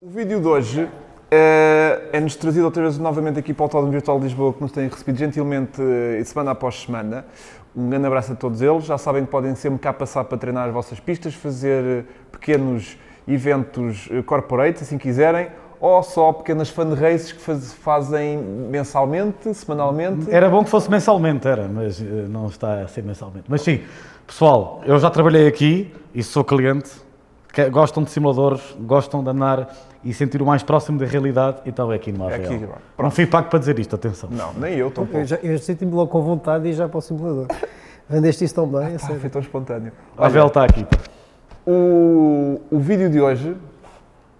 O vídeo de hoje é-nos trazido outra vez novamente aqui para o Autódromo Virtual de Lisboa, que nos tem recebido gentilmente semana após semana. Um grande abraço a todos eles. Já sabem que podem sempre cá passar para treinar as vossas pistas, fazer pequenos eventos corporate, assim quiserem, ou só pequenas fan races que fazem mensalmente, semanalmente. Era bom que fosse mensalmente, mas não está a ser mensalmente. Mas sim, pessoal, eu já trabalhei aqui e sou cliente. Gostam de simuladores, gostam de andar e sentir o mais próximo da realidade, então é aqui no Avial. Não fui pago para dizer isto, atenção. Não, nem eu, tão pouco. Eu senti-me logo com vontade de ir já para o simulador. Vendeste isso tão bem, Foi tão espontâneo. O Avial está aqui. O vídeo de hoje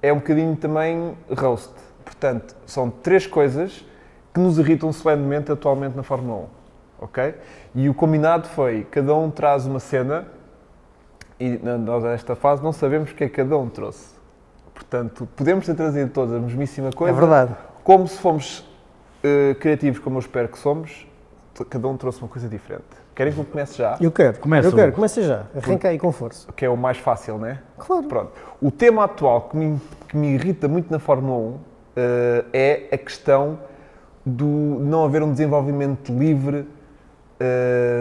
é um bocadinho também roast. Portanto, são 3 coisas que nos irritam solenemente atualmente na Fórmula 1. Ok? E o combinado foi, cada um traz uma cena. E nós, nesta fase, não sabemos o que é que cada um trouxe. Portanto, podemos ter trazido todos a mesmíssima coisa. É verdade. Como se fomos criativos, como eu espero que somos, cada um trouxe uma coisa diferente. Querem que eu comece já? Eu quero. Começa já. Arranca aí com força. Que é o mais fácil, não é? Claro. Pronto. O tema atual que me irrita muito na Fórmula 1 é a questão do não haver um desenvolvimento livre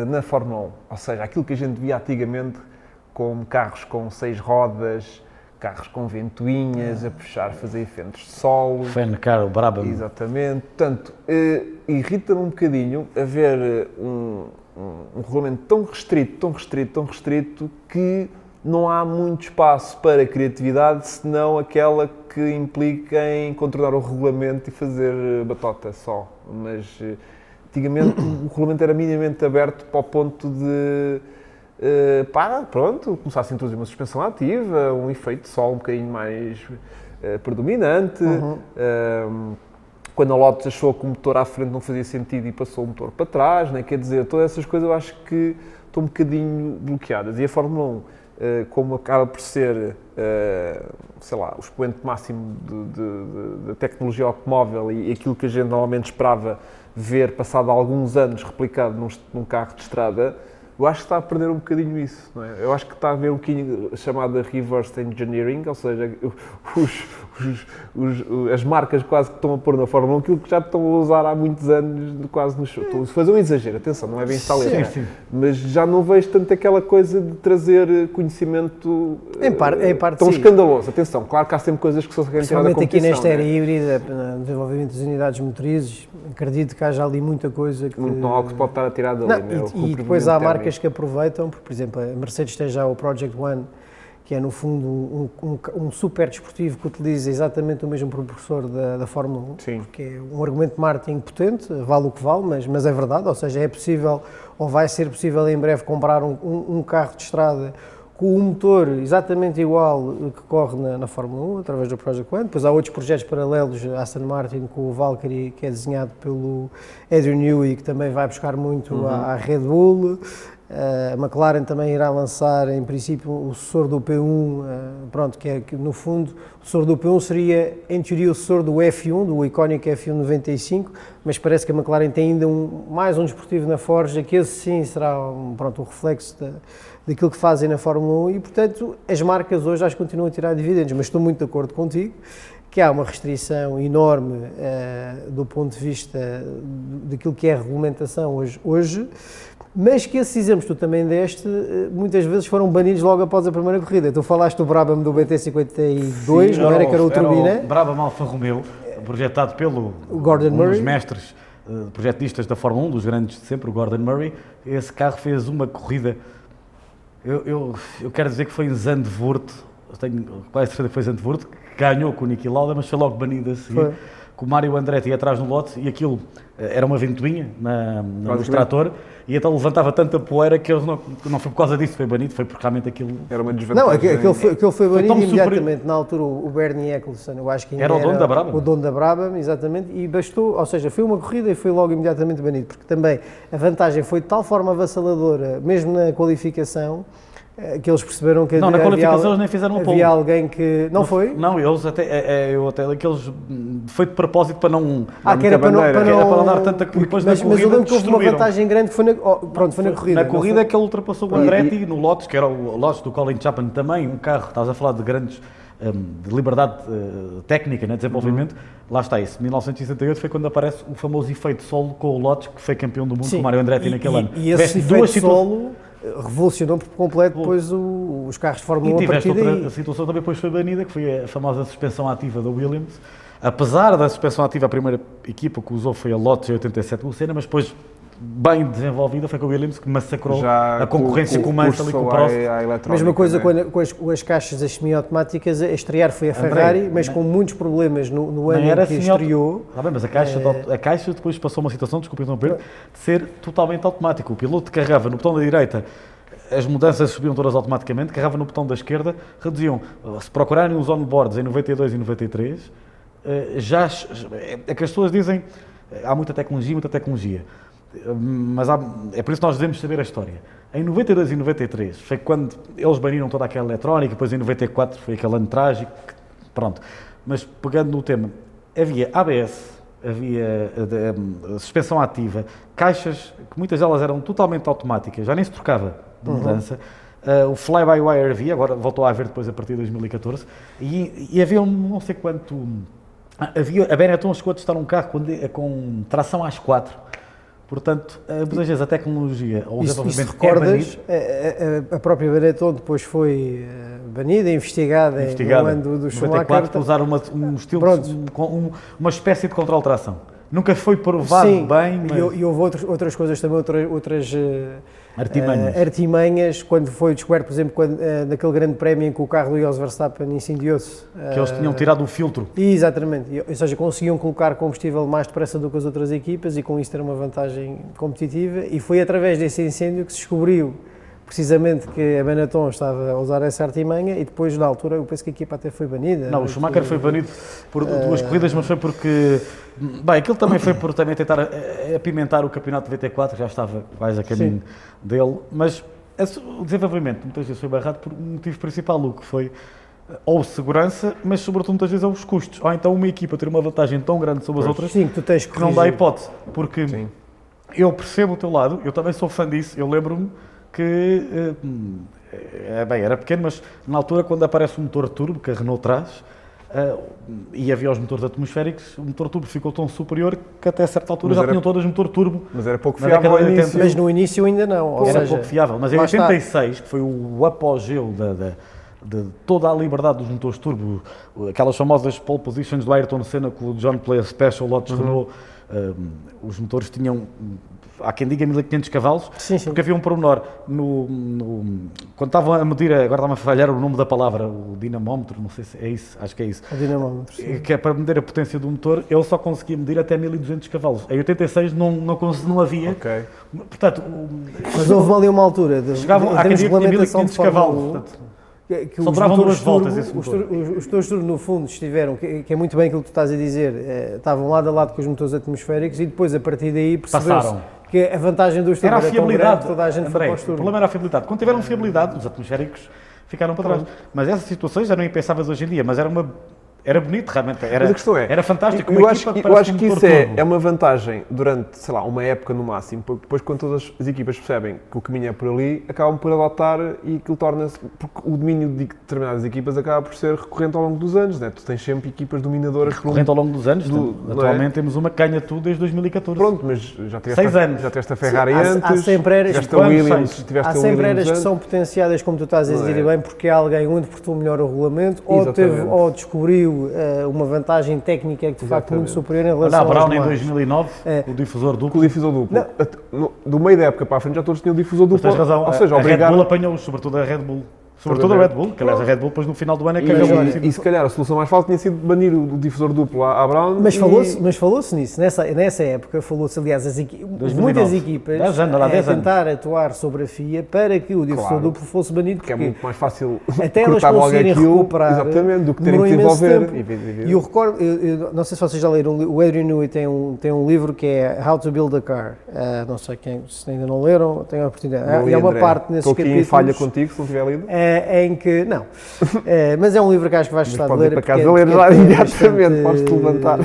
na Fórmula 1. Ou seja, aquilo que a gente via antigamente, como carros com 6 rodas, carros com ventoinhas, a puxar, fazer efeitos de solo. Fencar, o Brabham. Exatamente. Portanto, irrita-me um bocadinho haver um regulamento tão restrito, que não há muito espaço para criatividade, senão aquela que implica em contornar o regulamento e fazer batota só. Mas, antigamente, o regulamento era minimamente aberto para o ponto de começasse a introduzir uma suspensão ativa, um efeito de sol um bocadinho mais predominante. Quando a Lotus achou que o motor à frente não fazia sentido e passou o motor para trás, né? Quer dizer, todas essas coisas eu acho que estão um bocadinho bloqueadas. E a Fórmula 1, como acaba por ser, o expoente máximo da tecnologia automóvel e aquilo que a gente normalmente esperava ver passado alguns anos replicado num carro de estrada, eu acho que está a perder um bocadinho isso, não é? Eu acho que está a haver um bocadinho chamada reverse engineering, ou seja, as marcas quase que estão a pôr na Fórmula 1 aquilo que já estão a usar há muitos anos, quase no show. Estou a fazer um exagero, atenção, não é bem esta letra, mas já não vejo tanto aquela coisa de trazer conhecimento tão escandaloso. Atenção, claro que há sempre coisas que só se querem tirar da competição. Principalmente aqui nesta era híbrida, no desenvolvimento das unidades motrizes, acredito que haja ali muita coisa que... Não há algo que se pode estar a tirar dali, e depois há marcas que aproveitam, porque, por exemplo, a Mercedes tem já o Project One, que é no fundo um super desportivo que utiliza exatamente o mesmo propulsor da Fórmula 1, Sim. Que é um argumento de marketing potente, vale o que vale, mas é verdade, ou seja, é possível, ou vai ser possível em breve comprar um carro de estrada com um motor exatamente igual que corre na Fórmula 1, através do Project One. Depois há outros projetos paralelos, a Aston Martin com o Valkyrie, que é desenhado pelo Adrian Newey, que também vai buscar muito à Red Bull. A McLaren também irá lançar, em princípio, o sucessor do P1, que no fundo, o sucessor do P1 seria, em teoria, o sucessor do F1, do icónico F1 95, mas parece que a McLaren tem ainda mais um desportivo na Forja, que esse sim será um reflexo daquilo que fazem na Fórmula 1 e, portanto, as marcas hoje acho que continuam a tirar dividendos, mas estou muito de acordo contigo, que há uma restrição enorme do ponto de vista daquilo que é a regulamentação hoje, mas que esses exemplos que tu também deste, muitas vezes foram banidos logo após a primeira corrida. Tu falaste do Brabham do BT52, Sim, não era que era o Turbina? O Brabham Alfa Romeo, projetado pelo Gordon Murray, dos mestres projetistas da Fórmula 1, dos grandes de sempre, o Gordon Murray. Esse carro fez uma corrida, eu quero dizer que foi em Zandvoort, tenho quase certeza que foi Zandvoort, que ganhou com o Niki Lauda, mas foi logo banido a seguir. Com o Mário Andretti atrás no lote e aquilo era uma ventoinha no extrator e então levantava tanta poeira que não foi por causa disso que foi banido, foi porque realmente aquilo... Era uma desvantagem. Não, aquilo foi banido imediatamente. Na altura o Bernie Eccleston, eu acho que ainda era o dono da Brabham. O dono da Brabham, exatamente, e bastou, ou seja, foi uma corrida e foi logo imediatamente banido, porque também a vantagem foi de tal forma avassaladora, mesmo na qualificação, que eles perceberam que na qualificação eles nem fizeram havia alguém que... Não foi? Não, eles aqueles foi de propósito para não... que era para não dar tanta... Depois mas eu lembro que houve uma vantagem grande que foi na corrida. Na corrida é que ele ultrapassou o Andretti no Lotus, que era o Lotus do Colin Chapman também, um carro, estás a falar de grandes de liberdade técnica, né, de desenvolvimento, lá está isso. 1968 foi quando aparece o famoso efeito solo com o Lotus, que foi campeão do mundo, Sim, com o Mario Andretti naquele ano. E esse efeito solo revolucionou por completo depois os carros de Fórmula 1 a partir daí. Outra situação também depois foi banida, que foi a famosa suspensão ativa da Williams. Apesar da suspensão ativa, a primeira equipa que usou foi a Lotus em 87 com o Senna, mas depois bem desenvolvida foi com a Williams, que massacrou Já a concorrência com o Mansell e com o Prost. Mesma coisa com as caixas das semiautomáticas, a estrear foi a Ferrari, mas com muitos problemas no ano em que estreou. Está bem, mas a caixa depois passou uma situação, desculpe interromper, de ser totalmente automático. O piloto carregava no botão da direita, as mudanças subiam todas automaticamente, carregava no botão da esquerda, reduziam. Se procurarem os onboards em 92 e 93, é que as pessoas dizem há muita tecnologia. Mas é por isso que nós devemos saber a história. Em 92 e 93 foi quando eles baniram toda aquela eletrónica, depois em 94 foi aquele ano trágico, pronto. Mas pegando no tema, havia ABS, havia suspensão ativa, caixas que muitas delas eram totalmente automáticas, já nem se trocava de mudança. O fly-by-wire havia, agora voltou a haver depois a partir de 2014, e havia não sei quanto... a Benetton chegou a testar um carro com tração às 4. Portanto, muitas vezes a tecnologia ou o desenvolvimento é banido. A própria Benetton depois foi banida, investigada no ano do Schumacher. Para usar um estilo, uma espécie de controle de tração. Nunca foi provado bem. Mas... E houve outras coisas também, outras artimanhas, quando foi descoberto, por exemplo, naquele grande prémio em que o carro do Jos Verstappen incendiou-se. Que eles tinham tirado o filtro. Exatamente, ou seja, conseguiam colocar combustível mais depressa do que as outras equipas e com isso ter uma vantagem competitiva, e foi através desse incêndio que se descobriu precisamente que a Benetton estava a usar essa artimanha, e depois, na altura, eu penso que a equipa até foi banida. Não, o Schumacher foi banido por 2 corridas, mas foi porque... Bem, aquilo também foi por também tentar apimentar o campeonato de VT4, que já estava quase a caminho dele, mas o desenvolvimento muitas vezes foi barrado por um motivo principal, o que foi ou segurança, mas sobretudo muitas vezes os custos, ou então uma equipa ter uma vantagem tão grande sobre as outras que tu tens que não dá hipótese, porque eu percebo o teu lado, eu também sou fã disso, eu lembro-me que, bem, era pequeno, mas na altura quando aparece o motor turbo, que a Renault traz, e havia os motores atmosféricos, o motor turbo ficou tão superior que até a certa altura já tinham todas motor turbo. Mas era pouco fiável ao início. Mas no início ainda não. Era pouco fiável, mas em 86, que foi o apogeu de toda a liberdade dos motores turbo, aquelas famosas pole positions do Ayrton Senna com o John Player Special Lotus Renault, os motores tinham... Há quem diga 1500 cavalos, porque havia um pormenor quando estavam a medir, agora está-me a falhar o nome da palavra, o dinamómetro, não sei se é isso, acho que é isso. O dinamómetro, sim. Que é para medir a potência do motor, ele só conseguia medir até 1200 cavalos. Em 86 não havia. Okay. Portanto, mas houve ali uma altura de chegavam a 1500 cavalos. Que só duravam 2 voltas esse motor. Os motores turbo, no fundo, estiveram, que é muito bem aquilo que tu estás a dizer, estavam lado a lado com os motores atmosféricos, e depois, a partir daí, perceberam que a vantagem dos turbo era a fiabilidade, toda a gente foi para os turbo. O problema era a fiabilidade. Quando tiveram fiabilidade, os atmosféricos ficaram para trás. Mas essas situações já não impensávamos hoje em dia, mas era bonito, realmente, era fantástico. Eu acho que isso é uma vantagem durante, sei lá, uma época no máximo, porque depois quando todas as equipas percebem que o caminho é por ali, acabam por adotar, e aquilo torna-se, porque o domínio de determinadas equipas acaba por ser recorrente ao longo dos anos, né? Tu tens sempre equipas dominadoras. Recorrente ao longo dos anos, atualmente temos uma que ganha tudo desde 2014. Pronto, mas já tiveste 6 anos. Já tiveste a Ferrari antes, há sempre tiveste a Williams, há sempre eras que são potenciadas, como tu estás a dizer bem, porque alguém interpretou melhor o regulamento, ou descobriu uma vantagem técnica que de facto muito superior em relação aos Brown em 2009, o difusor duplo. Com o difusor duplo. Do meio da época para a frente já todos tinham o difusor duplo. Tens razão, ou seja, a Red Bull apanhou, sobretudo a Red Bull. Sobretudo a Red Bull, que aliás a Red Bull depois no final do ano é que acabou. E se calhar a solução mais fácil tinha sido banir o difusor duplo à Brown. Mas falou-se nisso, nessa época falou-se, aliás, muitas equipas a tentar atuar sobre a FIA para que o difusor duplo fosse banido. Porque é muito mais fácil até elas conseguirem recuperar. Exatamente, do que terem que desenvolver. E eu recordo, não sei se vocês já leram, o Adrian Newey tem um livro que é How to Build a Car. Não sei se ainda não leram, têm a oportunidade. E há uma parte nesses capítulos. Estou aqui em falha contigo, se não tiver lido. Em que, não, mas é um livro que acho que vais gostar de ler. Para casa ler já imediatamente, podes-te levantar.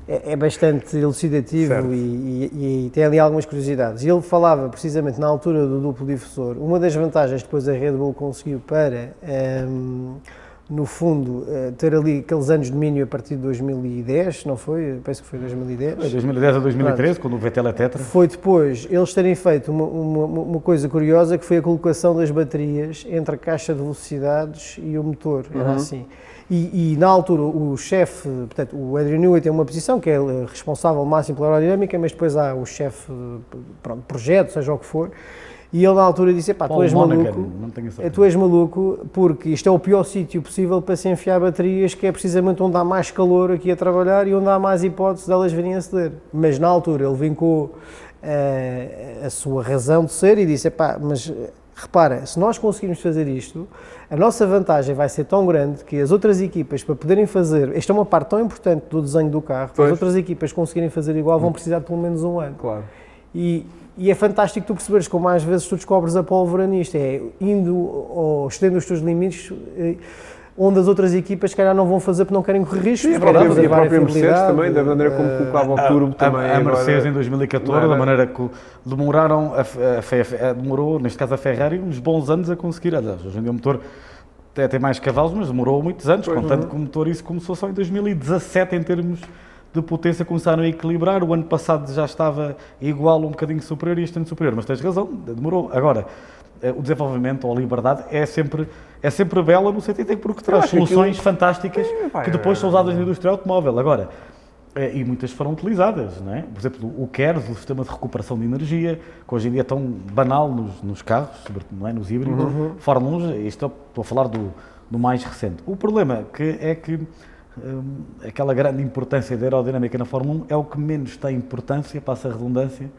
É bastante elucidativo e tem ali algumas curiosidades. E ele falava precisamente na altura do duplo difusor, uma das vantagens que depois a Red Bull conseguiu para no fundo, ter ali aqueles anos de domínio a partir de 2010, não foi? Penso que foi 2010. Foi 2010 a 2013, quando o Vettel é tetra. Foi depois eles terem feito uma coisa curiosa, que foi a colocação das baterias entre a caixa de velocidades e o motor, era assim. E na altura o chefe, portanto, o Adrian Newey tem uma posição que é responsável máximo pela aerodinâmica, mas depois há o chefe, pronto, projeto, seja o que for. E ele na altura disse, pá, tu és maluco, tu és maluco porque isto é o pior sítio possível para se enfiar baterias, que é precisamente onde há mais calor aqui a trabalhar e onde há mais hipótese delas virem a ceder. Mas na altura ele vincou a sua razão de ser e disse, pá, mas repara, se nós conseguirmos fazer isto, a nossa vantagem vai ser tão grande que as outras equipas, para poderem fazer, esta é uma parte tão importante do desenho do carro, para as outras equipas conseguirem fazer igual vão precisar de pelo menos um ano. Claro. E é fantástico tu perceberes como às vezes tu descobres a pólvora nisto, é indo ou estendendo os teus limites, onde as outras equipas se calhar não vão fazer porque não querem correr riscos. E a própria Mercedes também, da maneira como colocava o turbo também. A Mercedes em 2014, da maneira que demoraram, demorou, neste caso a Ferrari, uns bons anos a conseguir, aliás, hoje em dia o motor tem mais cavalos, mas demorou muitos anos, contanto que o motor isso começou só em 2017 em termos de potência, começaram a equilibrar, o ano passado já estava igual, um bocadinho superior e este ano superior, mas tens razão, demorou. Agora, o desenvolvimento ou a liberdade é sempre bela no sentido em que porque traz soluções fantásticas que depois são usadas na indústria automóvel. Agora, e muitas foram utilizadas, não é? Por exemplo, o KERS, o sistema de recuperação de energia, que hoje em dia é tão banal nos carros, sobretudo, não é? Nos híbridos, Fórmula 1, estou a falar do mais recente. O problema é que aquela grande importância da aerodinâmica na Fórmula 1 é o que menos tem importância, passa a redundância,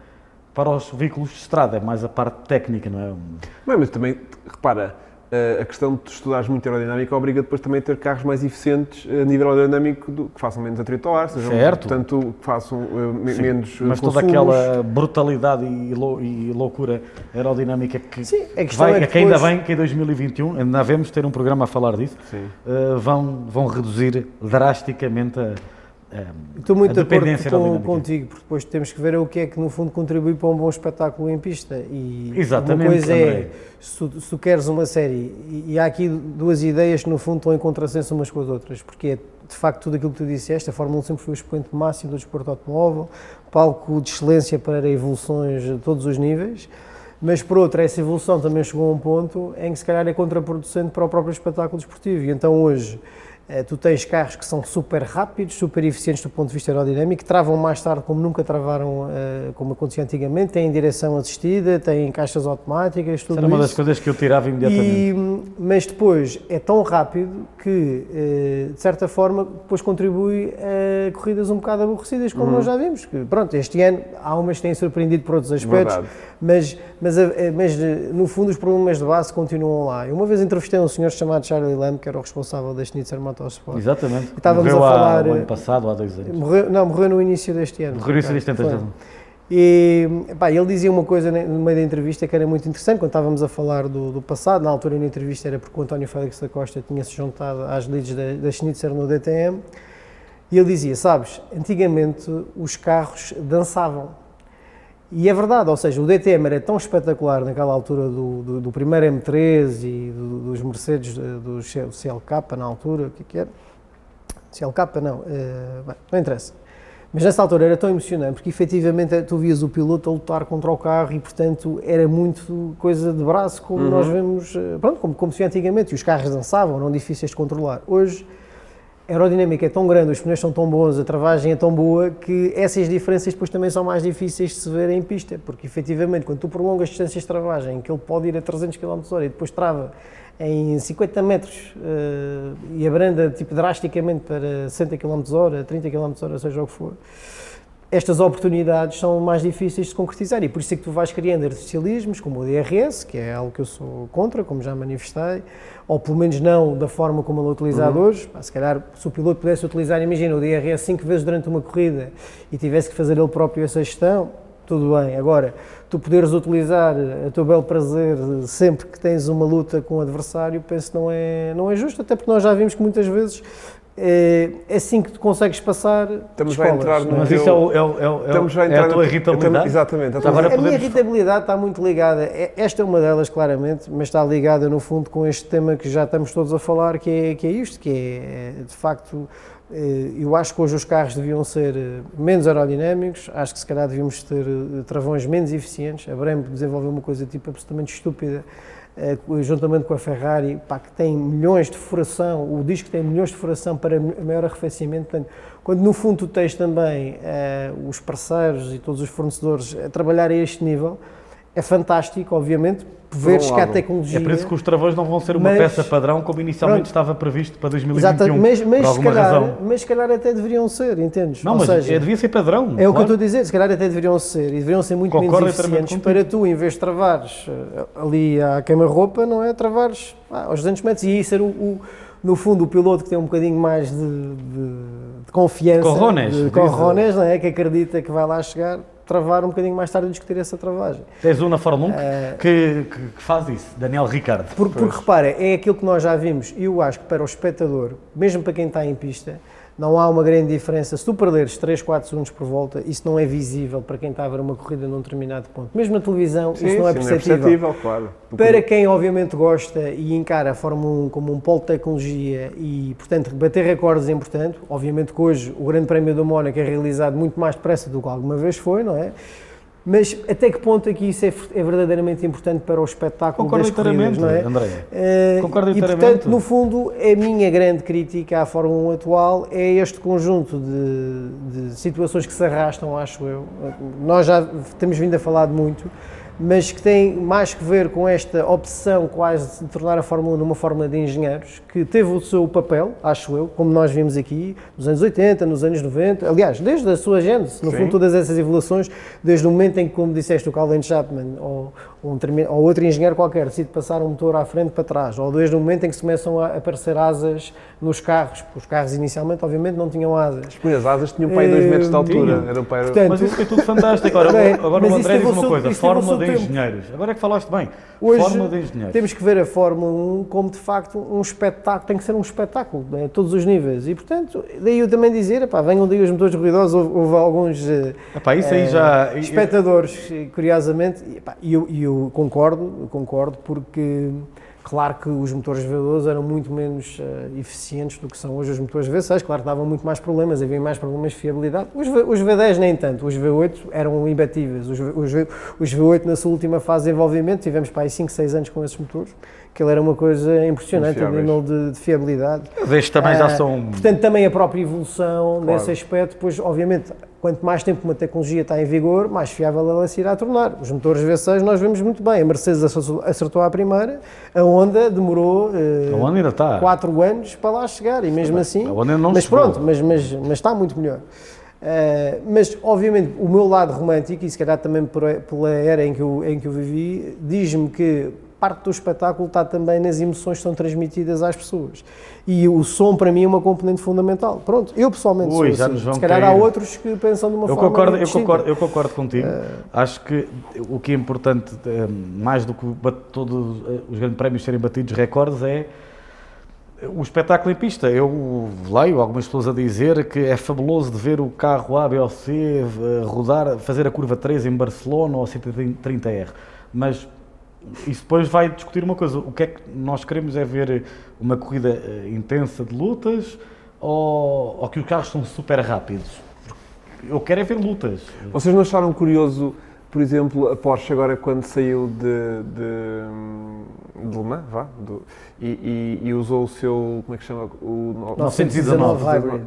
para os veículos de estrada, é mais a parte técnica, não é? Mas também, repara, a questão de estudares muito aerodinâmica obriga depois também a ter carros mais eficientes a nível aerodinâmico, que façam menos atrito ao ar, sejam, portanto, que façam menos mas consumos. Toda aquela brutalidade e loucura aerodinâmica que ainda bem que em 2021, ainda devemos ter um programa a falar disso, vão reduzir drasticamente Estou muito de acordo contigo, porque depois temos que ver o que é que no fundo contribui para um bom espetáculo em pista. E exatamente, uma coisa é, se tu queres uma série, e há aqui duas ideias que no fundo estão em contrassenso umas com as outras, porque é de facto tudo aquilo que tu disseste, a Fórmula 1 sempre foi o expoente máximo do desporto automóvel, palco de excelência para evoluções de todos os níveis, mas por outra, essa evolução também chegou a um ponto em que se calhar é contraproducente para o próprio espetáculo desportivo, e então hoje tu tens carros que são super rápidos, super eficientes do ponto de vista aerodinâmico, que travam mais tarde como nunca travaram, como acontecia antigamente, têm direção assistida, têm caixas automáticas, tudo isso. Era uma das coisas que eu tirava imediatamente. Mas depois é tão rápido que, de certa forma, depois contribui a corridas um bocado aborrecidas, como nós já vimos. Que, pronto, este ano há umas que têm surpreendido por outros aspectos, mas no fundo os problemas de base continuam lá. Eu uma vez entrevistei um senhor chamado Charlie Lamb, que era o responsável da Schnitzer Motorsport. Exatamente. Estávamos morreu a falar, o ano passado ou há 2 anos. Morreu no início deste ano. Morreu no início deste ano. E ele dizia uma coisa no meio da entrevista que era muito interessante, quando estávamos a falar do passado, na altura na entrevista era porque o António Félix da Costa tinha-se juntado às leads da Schnitzer no DTM, e ele dizia, sabes, antigamente os carros dançavam. E é verdade, ou seja, o DTM era tão espetacular naquela altura do primeiro M3 e dos Mercedes, do CLK na altura, o que era? CLK não, não interessa. Mas nessa altura era tão emocionante, porque efetivamente tu vias o piloto a lutar contra o carro e, portanto, era muito coisa de braço, como nós vemos, pronto, como se via antigamente, e os carros dançavam, eram difíceis de controlar. Hoje, a aerodinâmica é tão grande, os pneus são tão bons, a travagem é tão boa, que essas diferenças depois também são mais difíceis de se ver em pista, porque efetivamente quando tu prolongas distâncias de travagem, que ele pode ir a 300 km/h e depois trava em 50 metros e abranda tipo, drasticamente para 60 km/h, 30 km/h, seja o que for, estas oportunidades são mais difíceis de concretizar e por isso é que tu vais criando artificialismos como o DRS, que é algo que eu sou contra, como já manifestei, ou pelo menos não da forma como ele é utilizado hoje. Se calhar, se o piloto pudesse utilizar, imagina, o DRS 5 vezes durante uma corrida e tivesse que fazer ele próprio essa gestão, tudo bem. Agora, tu poderes utilizar a teu bel prazer sempre que tens uma luta com o adversário, penso que não é justo, até porque nós já vimos que muitas vezes é assim que tu consegues passar Estamos escolas. a entrar no Mas teu- isso é a tua irritabilidade? Exatamente. Agora A minha podemos- irritabilidade está muito ligada, esta é uma delas claramente, mas está ligada no fundo com este tema que já estamos todos a falar, que é isto, que é de facto, eu acho que hoje os carros deviam ser menos aerodinâmicos, acho que se calhar devíamos ter travões menos eficientes. A Brembo desenvolveu uma coisa tipo absolutamente estúpida, juntamente com a Ferrari, pá, que tem milhões de furação, o disco tem milhões de furação para maior arrefecimento. Portanto, quando no fundo tu tens também os parceiros e todos os fornecedores a trabalhar a este nível, é fantástico, obviamente, veres que a tecnologia... É por isso que os travões não vão ser uma Mas- peça padrão como inicialmente Pronto. estava previsto para 2021, Exato, mas por alguma razão. mas se calhar até deveriam ser, entendes? Não, Ou mas seja, devia ser padrão. é o que claro. eu estou a dizer, se calhar até deveriam ser, e deveriam ser muito Concordo menos inteiramente eficientes contigo. para tu, em vez de travares ali à queima-roupa, não é? Travares aos 200 metros, e isso era no fundo o piloto que tem um bocadinho mais de confiança, Corrones, de diz- corrones, não é? Que acredita que vai lá chegar, travar um bocadinho mais tarde e discutir essa travagem. Tens um na Fórmula 1 que faz isso, Daniel Ricciardo. Porque repara, é aquilo que nós já vimos, e eu acho que para o espectador, mesmo para quem está em pista, não há uma grande diferença. Se tu perderes 3, 4 segundos por volta, isso não é visível para quem está a ver uma corrida num determinado ponto. Mesmo na televisão, Sim, isso não é sim, perceptível. claro. Para quem obviamente gosta e encara a Fórmula 1 como um polo de tecnologia e, portanto, bater recordes é importante, obviamente que hoje o Grande Prémio do Mónaco é realizado muito mais depressa do que alguma vez foi, não é? Mas até que ponto é que isso é verdadeiramente importante para o espetáculo Concordo das corridas, inteiramente, não é? André. Concordo E inteiramente. portanto, no fundo, a minha grande crítica à Fórmula 1 atual é este conjunto de situações que se arrastam, acho eu. Nós já temos vindo a falar de muito, mas que tem mais que ver com esta obsessão quase de tornar a Fórmula 1 numa fórmula de engenheiros, que teve o seu papel, acho eu, como nós vimos aqui, nos anos 80, nos anos 90, aliás, desde a sua gênese, no fundo todas essas evoluções, desde o momento em que, como disseste, o Colin Chapman ou outro engenheiro qualquer decide passar um motor à frente para trás, ou desde o momento em que se começam a aparecer asas nos carros, porque os carros inicialmente obviamente não tinham asas. As asas tinham para aí 2 metros de altura. Tinham. Era para aí- Portanto, Mas isso foi tudo fantástico. Agora, Bem, agora mas o isso André teve diz o uma seu- coisa, isso teve o fórmula seu de tempo. engenheiros. Agora é que falaste bem, Hoje fórmula de engenheiros. temos que ver a Fórmula 1 como de facto um espetáculo, tem que ser um espetáculo, né, a todos os níveis. E portanto, daí eu também dizer, epá, venham daí os motores ruidosos, houve alguns Epá, isso aí já... espectadores, curiosamente, e eu concordo, porque claro que os motores V12 eram muito menos eficientes do que são hoje os motores V6, claro que davam muito mais problemas, havia mais problemas de fiabilidade. Os V10 nem tanto, os V8 eram imbatíveis, os V8 na sua última fase de desenvolvimento, tivemos para aí 5, 6 anos com esses motores, que ele era uma coisa impressionante a nível de fiabilidade. Estes também já são... Portanto, também a própria evolução nesse aspecto, pois obviamente, quanto mais tempo uma tecnologia está em vigor, mais fiável ela se irá tornar. Os motores V6 nós vemos muito bem, a Mercedes acertou à primeira, a Honda demorou A Honda ainda está. 4 anos para lá chegar e mesmo assim... A Honda não mas chegou. pronto, mas está muito melhor. Mas obviamente o meu lado romântico, e se calhar também pela era em que eu vivi, diz-me que parte do espetáculo está também nas emoções que são transmitidas às pessoas. E o som, para mim, é uma componente fundamental. Pronto, eu pessoalmente sou já assim. nos vão Se calhar há cair. outros que pensam de uma forma distinta. Eu concordo contigo. Acho que o que é importante, mais do que todos os grandes prémios serem batidos recordes, é o espetáculo em pista. Eu leio algumas pessoas a dizer que é fabuloso de ver o carro A, B ou C rodar, fazer a curva 3 em Barcelona ou a 130R, mas isso depois vai discutir uma coisa. O que é que nós queremos é ver uma corrida intensa de lutas ou que os carros são super rápidos? Eu quero é ver lutas. Vocês não acharam curioso, por exemplo, a Porsche agora quando saiu de Le Mans, e usou o seu, como é que chama? O 919 Hybrid.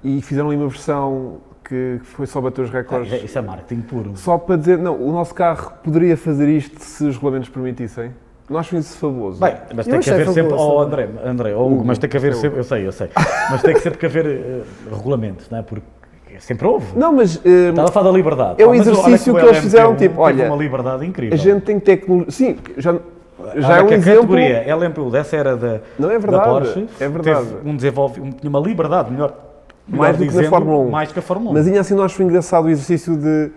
E fizeram ali uma versão que foi só bater os recordes. Isso é marketing puro. Só para dizer, não, o nosso carro poderia fazer isto se os regulamentos permitissem. Não acham isso fabuloso? Bem, mas Eu tem que achei haver sempre... fabuloso Oh, também. André, Hugo, mas tem que haver sempre... Eu sei. Mas tem que sempre que haver regulamentos, não é? Porque sempre houve. Não, mas Estava a falar da liberdade. é o Mas olha exercício o que eles LMP1 fizeram, tipo, teve olha, uma liberdade incrível. a gente tem tecnologia. Sim, já é Olha um que a exemplo. categoria LMP1 dessa era da Não, é da verdade, Porsche, é verdade. tinha uma liberdade melhor Mais do que na dizendo, Fórmula 1. mais que a Fórmula 1. Mas ainda assim, nós foi engraçado o exercício de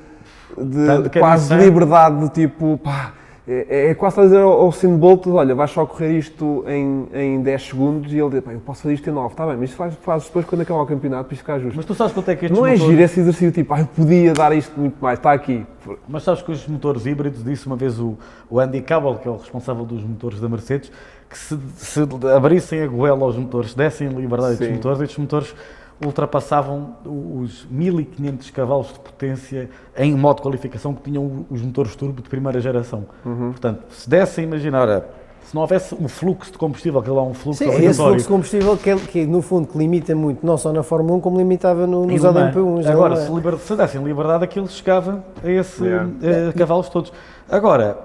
Tanto que a quase Nissan- liberdade, de tipo, pá, É quase a dizer ao Usain Bolt, olha, vais só correr isto em 10 segundos e ele diz, eu posso fazer isto em 9, está bem, mas isto fazes depois quando acabar o campeonato para isto ficar justo. Mas tu sabes quanto é que estes Não motores... é giro esse exercício, tipo, eu podia dar isto muito mais, está aqui. Mas sabes que os motores híbridos, disse uma vez o Andy Cowell, que é o responsável dos motores da Mercedes, que se abrissem a goela aos motores, dessem liberdade a estes motores ultrapassavam os 1500 cavalos de potência em modo de qualificação que tinham os motores turbo de primeira geração. Portanto, se dessem, imaginar, se não houvesse um fluxo de combustível, que lá um fluxo aleatório. Esse fluxo de combustível que no fundo que limita muito, não só na Fórmula 1, como limitava nos LMP1. Agora, se dessem liberdade, aquilo chegava a esse cavalos todos. Agora,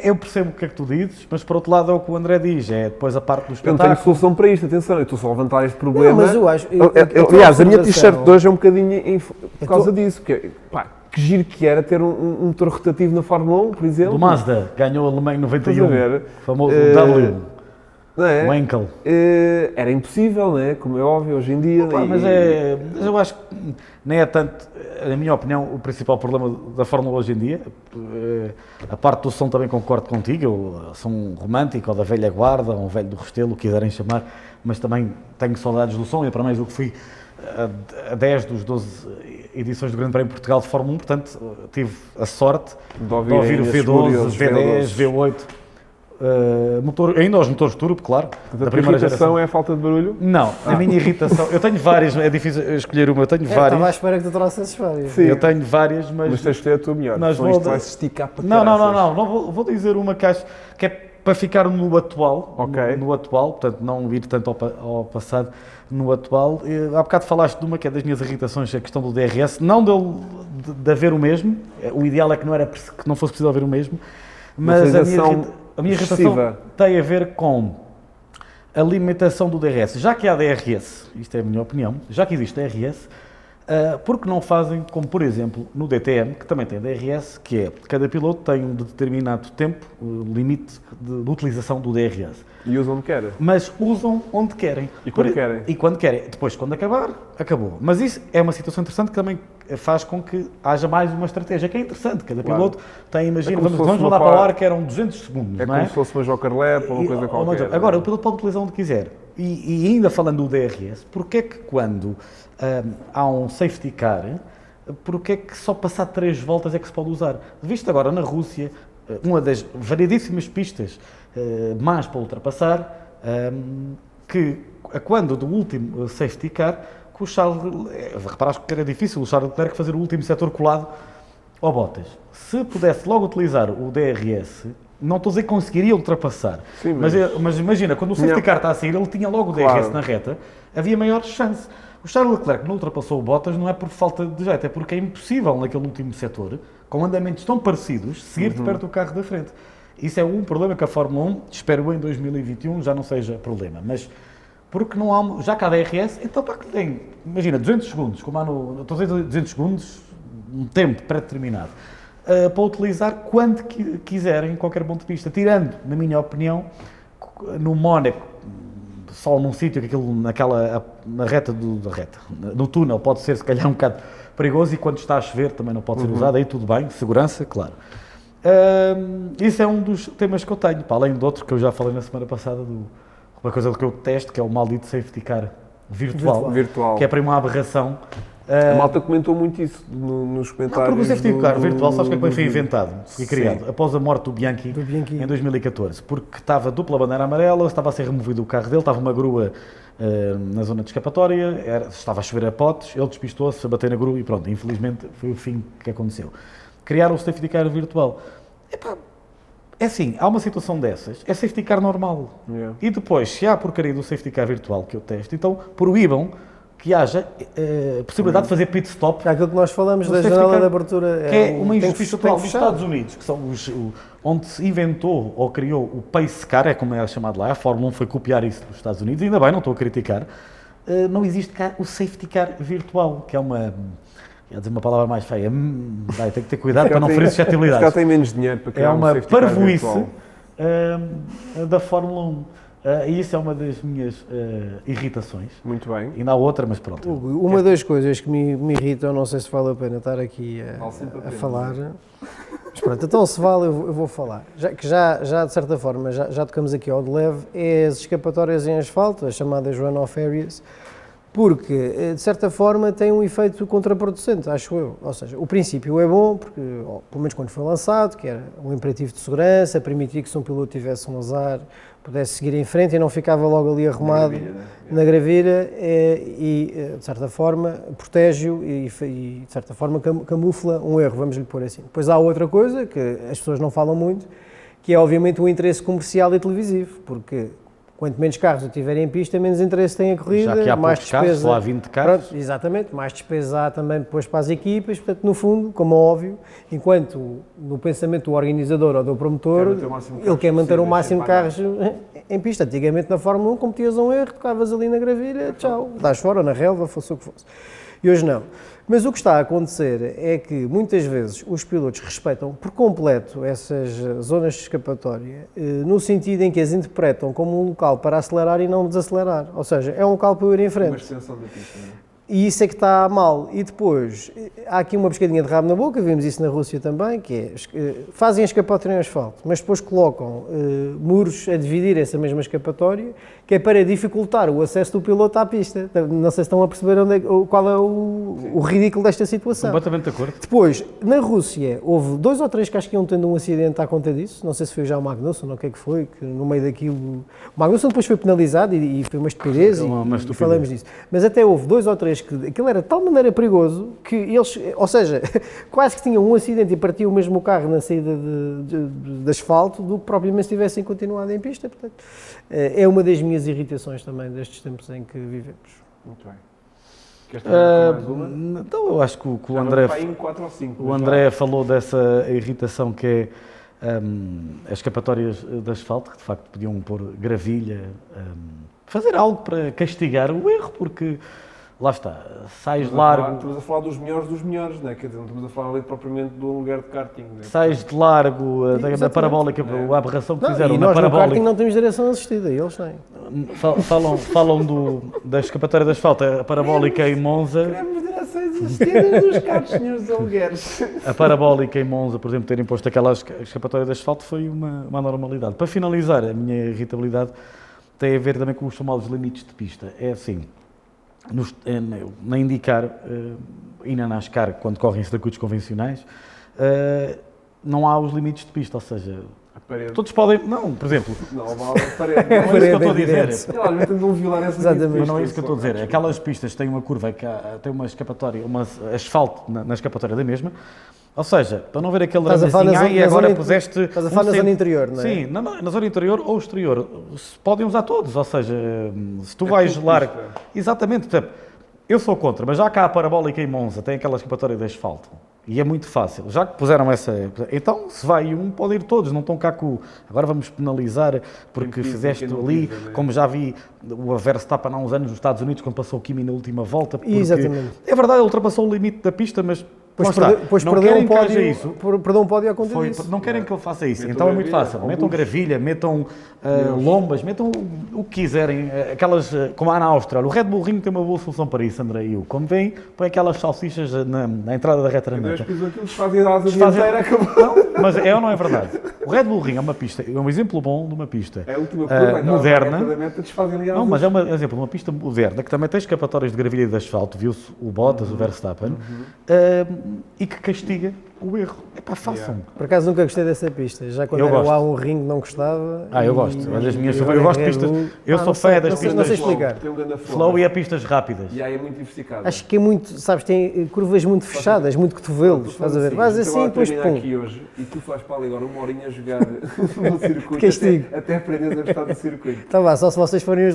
eu percebo o que é que tu dizes, mas por outro lado é o que o André diz, é depois a parte do espetáculo. Eu não tenho solução para isto, atenção, eu estou só a levantar este problema. Não, mas eu acho... Aliás, a minha t-shirt de hoje é um bocadinho por causa disso, porque, que giro que era ter um motor rotativo na Fórmula 1, por exemplo. Do Mazda, ganhou o Alemanha 91, o famoso W. Não é? O Enkel. Era impossível, não é? Como é óbvio, hoje em dia. Mas eu acho que nem é tanto, na minha opinião, o principal problema da Fórmula hoje em dia. A parte do som também concordo contigo, eu sou um romântico, ou da velha guarda, ou um velho do Restelo, o que quiserem chamar, mas também tenho saudades do som, e para mais do que fui a 10 dos 12 edições do Grande Prémio de Portugal de Fórmula 1, portanto tive a sorte de ouvir o V12, V10, V8. Ainda aos motores turbo, claro. Da primeira geração é a falta de barulho? Não, a minha irritação, eu tenho várias, é difícil escolher uma, eu tenho várias. Estava à espera que tu trouxesses várias. Sim. Eu tenho várias, mas tens de escolher a tua melhor, senão isto vai se esticar para Não, vou dizer uma que acho que é para ficar no atual, no atual, portanto não ir tanto ao passado, no atual. Há bocado falaste de uma que é das minhas irritações, a questão do DRS, não de haver o mesmo, o ideal é que não fosse preciso haver o mesmo, mas a minha irritação tem a ver com a limitação do DRS. Já que há DRS, isto é a minha opinião, já que existe DRS, porque não fazem como, por exemplo, no DTM, que também tem DRS, que é, cada piloto tem um determinado tempo, limite de utilização do DRS. E usam onde querem. Mas usam onde querem. E quando querem. E quando querem. Depois, quando acabar, acabou. Mas isso é uma situação interessante que também faz com que haja mais uma estratégia, que é interessante. Cada piloto tem, imagina, vamos mandar para o ar que eram 200 segundos, não é? Como se fosse uma Joker Lap ou uma coisa qualquer. Agora, o piloto pode utilizar onde quiser. E ainda falando do DRS, porque é que quando há um safety car, porque é que só passar 3 voltas é que se pode usar? Visto agora na Rússia, uma das variedíssimas pistas más para ultrapassar, que quando do último safety car, que o Charles, reparaste que era difícil o Charles Leclerc fazer o último setor colado ao Bottas. Se pudesse logo utilizar o DRS, não estou a dizer que conseguiria ultrapassar, sim, mas imagina, quando o safety car está a sair, ele tinha logo o DRS na reta, havia maior chance. O Charles Leclerc não ultrapassou o Bottas não é por falta de jeito, é porque é impossível naquele último setor, com andamentos tão parecidos, seguir de perto o carro da frente. Isso é um problema que a Fórmula 1, espero em 2021, já não seja problema, mas porque não há, já que há DRS, então para que tem, imagina, 200 segundos, como há estou a dizer 200 segundos, um tempo pré-determinado, para utilizar quando quiserem, em qualquer ponto de vista, tirando, na minha opinião, no Mónaco, só num sítio que aquilo, na reta no túnel pode ser se calhar um bocado perigoso, e quando está a chover também não pode ser usado, aí tudo bem, segurança, claro. Isso é um dos temas que eu tenho, para além de outro que eu já falei na semana passada, uma coisa que eu detesto, que é o maldito safety car virtual. Que é para uma aberração. A malta comentou muito isso nos comentários. Não, porque o safety car virtual, sabes que foi inventado e criado após a morte do Bianchi em 2014, porque estava dupla bandeira amarela, estava a ser removido o carro dele, estava uma grua na zona de escapatória, estava a chover a potes, ele despistou-se, a bater na grua e pronto, infelizmente foi o fim que aconteceu. Criaram o safety car virtual. É assim, há uma situação dessas, é safety car normal. E depois, se há a porcaria do safety car virtual que eu testo, então proíbam que haja possibilidade de fazer pit stop. É aquilo que nós falamos da janela de abertura. Que é uma injustiça total dos Estados Unidos, que são onde se inventou ou criou o pace car, é como é chamado lá, a Fórmula 1 foi copiar isso dos Estados Unidos, ainda bem, não estou a criticar. Não existe cá o safety car virtual, que é uma... Ia dizer uma palavra mais feia, tem que ter cuidado para não ferir suscetibilidades. Já tem menos dinheiro para criar uma parvoíce da Fórmula 1. E isso é uma das minhas irritações. Muito bem. E ainda há outra, mas pronto. Uma das coisas que me irritam, não sei se vale a pena estar aqui a falar, Mas pronto, então se vale eu vou falar. Já de certa forma, já tocamos aqui ao de leve, é as escapatórias em asfalto, as chamadas run-off areas, porque de certa forma tem um efeito contraproducente, acho eu. Ou seja, o princípio é bom, porque pelo menos quando foi lançado, que era um imperativo de segurança, permitia que se um piloto tivesse um azar, pudesse seguir em frente e não ficava logo ali arrumado na gravilha e de certa forma protege-o e de certa forma camufla um erro, vamos lhe pôr assim. Depois há outra coisa que as pessoas não falam muito, que é obviamente o interesse comercial e televisivo, porque quanto menos carros eu tiver em pista, menos interesse tem a corrida, Já que há mais poucos carros, despesa. lá há 20 carros. Pronto, exatamente, mais despesa há também depois para as equipas, portanto, no fundo, como é óbvio, enquanto no pensamento do organizador ou do promotor, ele quer manter o máximo de carros em pista. Antigamente na Fórmula 1 cometias um erro, tocavas ali na gravilha, tchau, dás fora, na relva, fosse o que fosse. E hoje não. Mas o que está a acontecer é que muitas vezes os pilotos respeitam por completo essas zonas de escapatória, no sentido em que as interpretam como um local para acelerar e não desacelerar. Ou seja, é um local para eu ir em frente. Uma extensão da pista, não é? E isso é que está mal. E depois, há aqui uma pescadinha de rabo na boca, vimos isso na Rússia também, que é, fazem a escapatória em asfalto, mas depois colocam muros a dividir essa mesma escapatória, que é para dificultar o acesso do piloto à pista. Não sei se estão a perceber qual é o ridículo desta situação. Completamente de acordo. Depois, na Rússia, houve 2 ou 3 que acho que iam tendo um acidente à conta disso, não sei se foi já o Magnussen ou o que é que foi, que no meio daquilo... O Magnussen depois foi penalizado e foi uma estupidez, e falamos disso. Mas até houve 2 ou 3 que aquilo era de tal maneira perigoso que eles, ou seja, quase que tinham um acidente e partiam mesmo o carro na saída de asfalto do que propriamente se tivessem continuado em pista. Portanto, é uma das minhas irritações também destes tempos em que vivemos. Muito bem. Queres trabalhar com mais uma? Então eu acho que o Já André, vamos para aí em 4 ou 5, o André falou dessa irritação que é as escapatórias de asfalto, que de facto podiam pôr gravilha, fazer algo para castigar o erro, porque lá está, sais largo. Estamos a falar dos melhores, não é? Quer dizer, não estamos a falar ali propriamente de um lugar de karting. Não é? Sais de largo da parabólica, a aberração que fizeram na parabólica. No karting não temos direção assistida, eles têm. Falam da escapatória de asfalto, a parabólica em Monza. Queremos direções assistidas dos carros, senhores alugueres. A parabólica em Monza, por exemplo, ter imposto aquela escapatória de asfalto foi uma normalidade. Para finalizar, a minha irritabilidade tem a ver também com os chamados limites de pista. É assim, na IndyCar e na NASCAR, quando correm circuitos convencionais, não há os limites de pista, ou seja, todos podem... Não, por exemplo... Não, vale a parede. Não é isso que eu estou a dizer. Eles tentam violar essa Exatamente. Mas não é isso que eu estou a dizer. Aquelas pistas têm uma curva, tem uma escapatória, asfalto na escapatória da mesma, ou seja, para não ver aquele dramazinho, e agora puseste... Estás a falar na zona interior, não é? Sim, na zona interior ou exterior. Se podem usar todos, ou seja, se tu vais largo... Exatamente, portanto, eu sou contra, mas já cá a parabólica em Monza tem aquela escapatória de asfalto. E é muito fácil. Já que puseram essa... Então, se vai um, pode ir todos, não estão cá com... Agora vamos penalizar porque fizeste ali, como já vi o Verstappen há uns anos nos Estados Unidos, quando passou o Kimi na última volta. Exatamente. É verdade, ele ultrapassou o limite da pista, mas... Pois não perdeu querem um que pódio, haja isso. perdeu um pódio à conta disso. Não querem que ele faça isso. Metam Então é muito gravilha, fácil. Metam gravilha, metam lombas, metam o que quiserem. Aquelas, como há na Áustria. O Red Bull Ring tem uma boa solução para isso, André. Como vem, põe aquelas salsichas na entrada da reta da meta. Eles fazem a asa dianteira, acabou. Mas é ou não é verdade? O Red Bull Ring é uma pista, é um exemplo bom de uma pista É a última curva, moderna. Não, mas é um exemplo de uma pista moderna que também tem escapatórias de gravilha e de asfalto, viu-se o Bottas, o Verstappen, e que castiga o erro. Epá, façam. Por acaso nunca gostei dessa pista. Já quando era lá um ringue não gostava. Eu gosto. É das minhas favoritas. Eu gosto de pistas. Eu sou fã das pistas. Não sei explicar. Slow e a pistas rápidas. E aí é muito diversificado. Acho que é muito, sabes, tem curvas muito fechadas, muito cotovelos. Estás a ver? Vais assim e depois pum. aqui hoje e tu fazes para ali agora uma horinha a jogar no circuito. Castigo. Até aprendes a gostar do circuito. Então vá, só se vocês forem os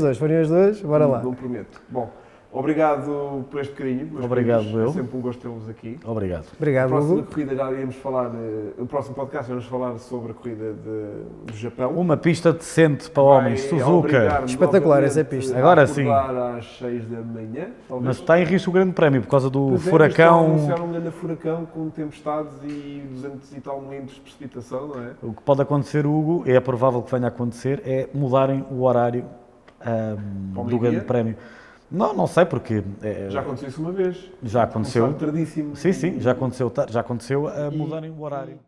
dois, bora lá. Não prometo. Bom, obrigado por este bocadinho. Obrigado, eu. É sempre um gosto tê-los aqui. Obrigado. Obrigado, Na próxima Hugo. corrida já iremos falar, no próximo podcast vamos falar sobre a corrida do Japão. Uma pista decente para homens, Suzuka. Espetacular essa pista. Agora sim. Às 6 da manhã, talvez. Mas está em risco o grande prémio por causa do Pois é, furacão. anunciaram um grande furacão com tempestades e 200 e tal milímetros de precipitação, não é? O que pode acontecer, Hugo, é provável que venha a acontecer, é mudarem o horário do grande prémio. Não sei porque... Já aconteceu isso uma vez. Já aconteceu. Tardíssimo. Sim, já aconteceu a mudarem o horário.